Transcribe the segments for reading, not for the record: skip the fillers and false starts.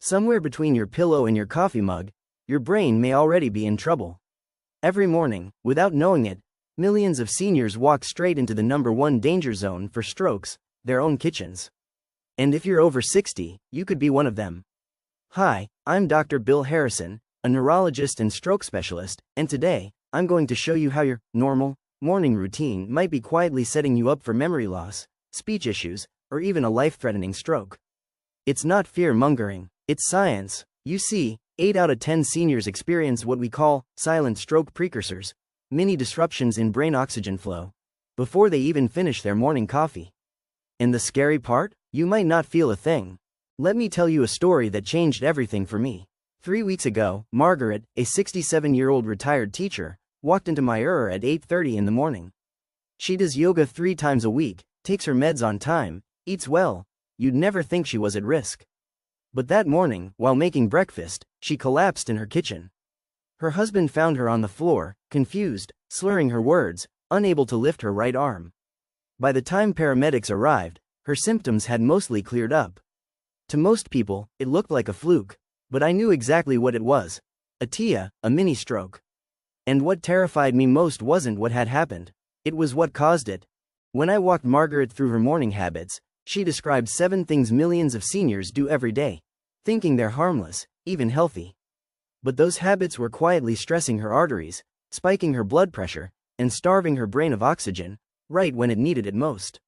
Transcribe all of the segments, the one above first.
Somewhere between your pillow and your coffee mug, your brain may already be in trouble. Every morning, without knowing it, millions of seniors walk straight into the #1 danger zone for strokes, their own kitchens. And if you're over 60, you could be one of them. Hi, I'm Dr. Bill Harrison, a neurologist and stroke specialist, and today, I'm going to show you how your normal morning routine might be quietly setting you up for memory loss, speech issues, or even a life-threatening stroke. It's not fear-mongering, it's science. You see, 8 out of 10 seniors experience what we call silent stroke precursors, mini disruptions in brain oxygen flow, before they even finish their morning coffee. And the scary part? You might not feel a thing. Let me tell you a story that changed everything for me. 3 weeks ago, Margaret, a 67-year-old retired teacher, walked into my ER at 8:30 in the morning. She does yoga 3 times a week, takes her meds on time, eats well. You'd never think she was at risk. But that morning, while making breakfast, she collapsed in her kitchen. Her husband found her on the floor, confused, slurring her words, unable to lift her right arm. By the time paramedics arrived, her symptoms had mostly cleared up. To most people, it looked like a fluke, but I knew exactly what it was. A TIA, a mini stroke. And what terrified me most wasn't what had happened, it was what caused it. When I walked Margaret through her morning habits, she described 7 things millions of seniors do every day, thinking they're harmless, even healthy. But those habits were quietly stressing her arteries, spiking her blood pressure, and starving her brain of oxygen, right when it needed it most.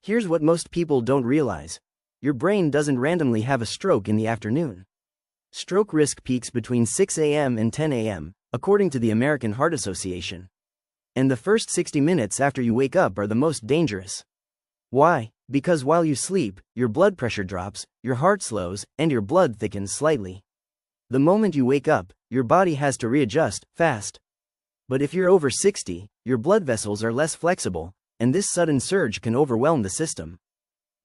Here's what most people don't realize. Your brain doesn't randomly have a stroke in the afternoon. Stroke risk peaks between 6 a.m. and 10 a.m., according to the American Heart Association. And the first 60 minutes after you wake up are the most dangerous. Why? Because while you sleep, your blood pressure drops, your heart slows, and your blood thickens slightly. The moment you wake up, your body has to readjust, fast. But if you're over 60, your blood vessels are less flexible, and this sudden surge can overwhelm the system.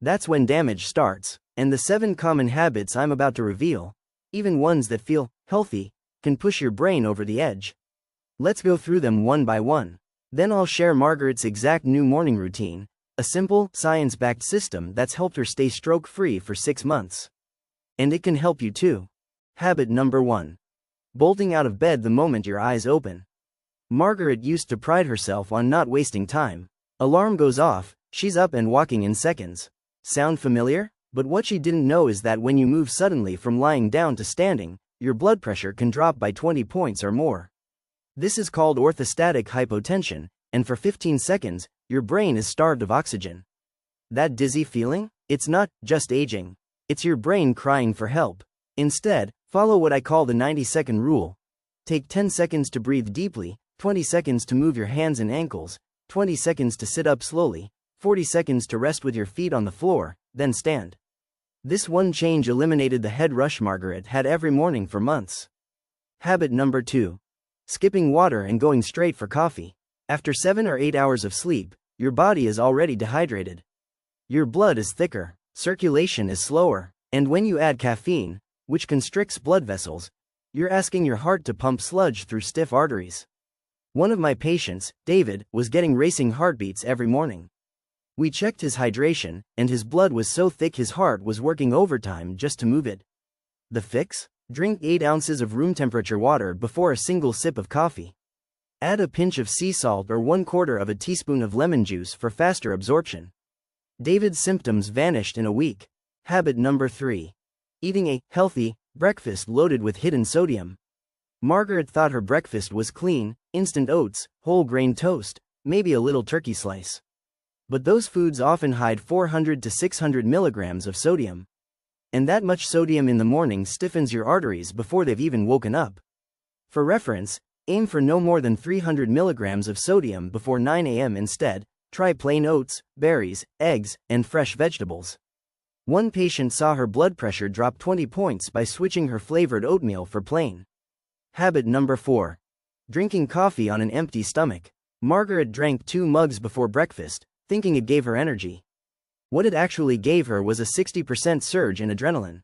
That's when damage starts, and the 7 common habits I'm about to reveal, even ones that feel healthy, can push your brain over the edge. Let's go through them one by one. Then I'll share Margaret's exact new morning routine, a simple, science-backed system that's helped her stay stroke-free for 6 months. And it can help you too. Habit number 1. Bolting out of bed the moment your eyes open. Margaret used to pride herself on not wasting time. Alarm goes off, she's up and walking in seconds. Sound familiar? But what she didn't know is that when you move suddenly from lying down to standing, your blood pressure can drop by 20 points or more. This is called orthostatic hypotension, and for 15 seconds, your brain is starved of oxygen. That dizzy feeling? It's not just aging. It's your brain crying for help. Instead, follow what I call the 90-second rule. Take 10 seconds to breathe deeply, 20 seconds to move your hands and ankles, 20 seconds to sit up slowly, 40 seconds to rest with your feet on the floor, then stand. This one change eliminated the head rush Margaret had every morning for months. Habit number 2. Skipping water and going straight for coffee. After 7 or 8 hours of sleep, your body is already dehydrated. Your blood is thicker, circulation is slower, and when you add caffeine, which constricts blood vessels, you're asking your heart to pump sludge through stiff arteries. One of my patients, David, was getting racing heartbeats every morning. We checked his hydration, and his blood was so thick his heart was working overtime just to move it. The fix? Drink 8 ounces of room temperature water before a single sip of coffee. Add a pinch of sea salt or 1/4 of a teaspoon of lemon juice for faster absorption. David's symptoms vanished in a week. Habit number 3. Eating a healthy breakfast loaded with hidden sodium. Margaret thought her breakfast was clean, instant oats, whole grain toast, maybe a little turkey slice. But those foods often hide 400 to 600 milligrams of sodium. And that much sodium in the morning stiffens your arteries before they've even woken up. For reference, aim for no more than 300 milligrams of sodium before 9 a.m. Instead, try plain oats, berries, eggs, and fresh vegetables. One patient saw her blood pressure drop 20 points by switching her flavored oatmeal for plain. Habit number 4. Drinking coffee on an empty stomach. Margaret drank 2 mugs before breakfast, thinking it gave her energy. What it actually gave her was a 60% surge in adrenaline.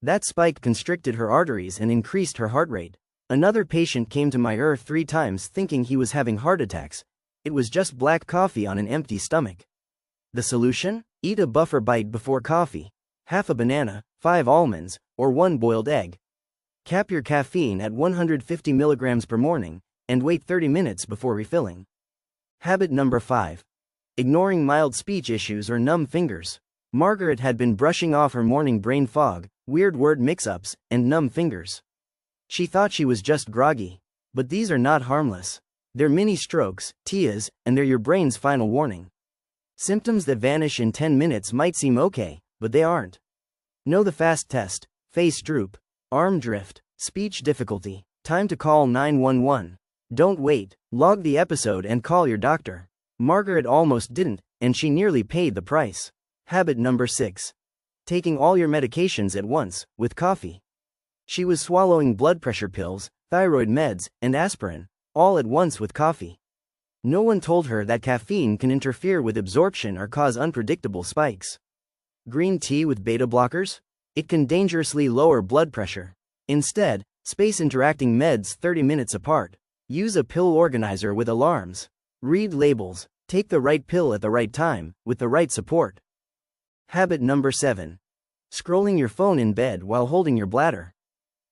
That spike constricted her arteries and increased her heart rate. Another patient came to my ER 3 times thinking he was having heart attacks. It was just black coffee on an empty stomach. The solution? Eat a buffer bite before coffee. Half a banana, 5 almonds, or 1 boiled egg. Cap your caffeine at 150 milligrams per morning, and wait 30 minutes before refilling. Habit number 5. Ignoring mild speech issues or numb fingers. Margaret had been brushing off her morning brain fog, weird word mix-ups, and numb fingers. She thought she was just groggy. But these are not harmless. They're mini strokes, TIAs, and they're your brain's final warning. Symptoms that vanish in 10 minutes might seem okay, but they aren't. Know the fast test: face droop, arm drift, speech difficulty. Time to call 911. Don't wait, log the episode and call your doctor. Margaret almost didn't, and she nearly paid the price. Habit number 6. Taking all your medications at once, with coffee. She was swallowing blood pressure pills, thyroid meds, and aspirin, all at once with coffee. No one told her that caffeine can interfere with absorption or cause unpredictable spikes. Green tea with beta blockers? It can dangerously lower blood pressure. Instead, space interacting meds 30 minutes apart. Use a pill organizer with alarms. Read labels. Take the right pill at the right time, with the right support. Habit number 7. Scrolling your phone in bed while holding your bladder.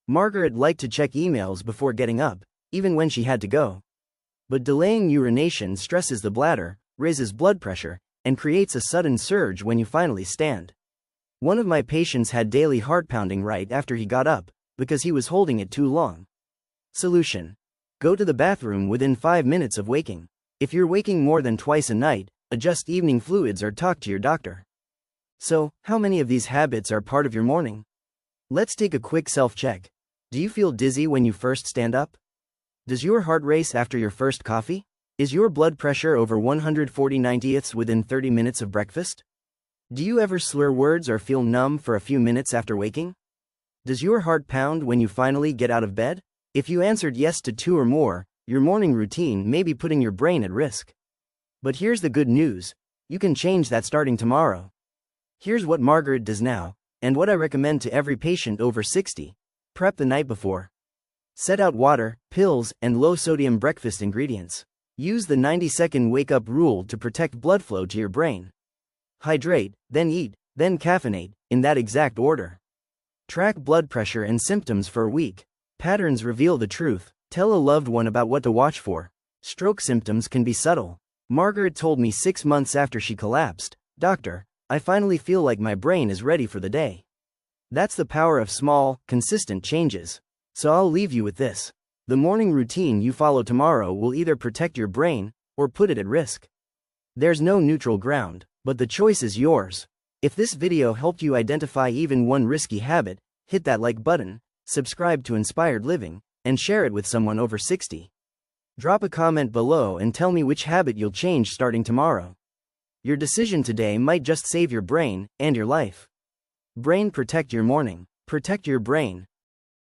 Margaret liked to check emails before getting up, even when she had to go. But delaying urination stresses the bladder, raises blood pressure, and creates a sudden surge when you finally stand. One of my patients had daily heart pounding right after he got up, because he was holding it too long. Solution: go to the bathroom within 5 minutes of waking. If you're waking more than twice a night, adjust evening fluids or talk to your doctor. So, how many of these habits are part of your morning? Let's take a quick self-check. Do you feel dizzy when you first stand up? Does your heart race after your first coffee? Is your blood pressure over 140/90ths within 30 minutes of breakfast? Do you ever slur words or feel numb for a few minutes after waking? Does your heart pound when you finally get out of bed? If you answered yes to 2 or more, your morning routine may be putting your brain at risk. But here's the good news: you can change that starting tomorrow. Here's what Margaret does now, and what I recommend to every patient over 60. Prep the night before. Set out water, pills, and low-sodium breakfast ingredients. Use the 90-second wake-up rule to protect blood flow to your brain. Hydrate, then eat, then caffeinate, in that exact order. Track blood pressure and symptoms for a week. Patterns reveal the truth. Tell a loved one about what to watch for. Stroke symptoms can be subtle. Margaret told me 6 months after she collapsed, "Doctor, I finally feel like my brain is ready for the day." That's the power of small, consistent changes. So I'll leave you with this. The morning routine you follow tomorrow will either protect your brain, or put it at risk. There's no neutral ground, but the choice is yours. If this video helped you identify even one risky habit, hit that like button, subscribe to Inspired Living, and share it with someone over 60. Drop a comment below and tell me which habit you'll change starting tomorrow. Your decision today might just save your brain, and your life. Brain protect your morning. Protect your brain.